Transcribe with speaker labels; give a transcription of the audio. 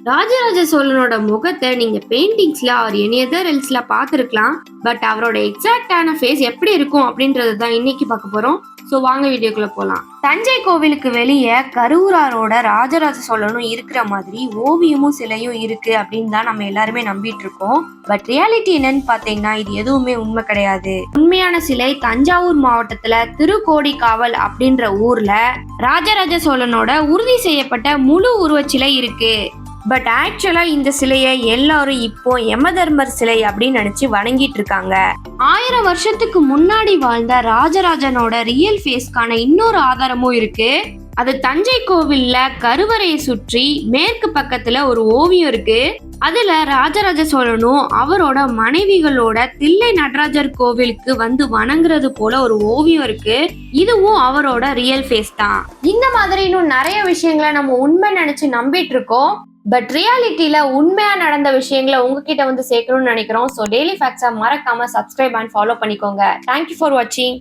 Speaker 1: ராஜராஜ சோழனோட முகத்தை நீங்க பெயிண்டிங்ஸ்ல or any other எல்ஸ்ல பாத்துருக்கலாம். But அவரோட எக்ஸாக்டான ஃபேஸ் எப்படி இருக்கும் அப்படின்றது தான் இன்னைக்கு பார்க்க போறோம். சோ வாங்க வீடியோக்குள்ள போலாம். தஞ்சை கோவிலுக்கு வெளியே கருவூராரோட ராஜராஜ சோழனும் இருக்கிற மாதிரி ஓவியமும் சிலையும் இருக்கு அப்படின்னு தான் நம்ம எல்லாருமே நம்பிட்டு இருக்கோம். பட் ரியாலிட்டி என்னன்னு பாத்தீங்கன்னா இது எதுவுமே உண்மை கிடையாது. உண்மையான சிலை தஞ்சாவூர் மாவட்டத்துல திருக்கோடிக்காவல் அப்படின்ற ஊர்ல ராஜராஜ சோழனோட உறுதி செய்யப்பட்ட முழு உருவச்சிலை இருக்கு. பட் ஆக்சுவலா இந்த சிலையை எல்லாரும் இப்போ யமதர்மர் சிலை அப்படின்னு நினைச்சு வணங்கிட்டு இருக்காங்க. 1000 வருஷத்துக்கு முன்னாடி வாழ்ந்த ராஜராஜனோட ரியல் ஃபேஸ்க்கான இன்னொரு ஆதாரமும் இருக்கு. அது தஞ்சை கோவில்ல கருவறையை சுற்றி மேற்கு பக்கத்துல ஒரு ஓவியம் இருக்கு. அதுல ராஜராஜ சோழனும் அவரோட மனைவிகளோட தில்லை நடராஜர் கோவிலுக்கு வந்து வணங்குறது போல ஒரு ஓவியம் இருக்கு. இதுவும் அவரோட ரியல் ஃபேஸ் தான். இந்த மாதிரி இன்னும் நிறைய விஷயங்களை நம்ம உண்மை நினைச்சு நம்பிட்டு இருக்கோம். பட் ரியாலிட்டியில உண்மையா நடந்த விஷயங்களை உங்ககிட்ட வந்து சேர்க்கணும்னு நினைக்கிறோம். ஸோ டெய்லி ஃபேக்ட்ஸை மறக்காம சப்ஸ்கிரைப் அண்ட் ஃபாலோ பண்ணிக்கோங்க. தேங்க்யூ ஃபார் வாட்சிங்.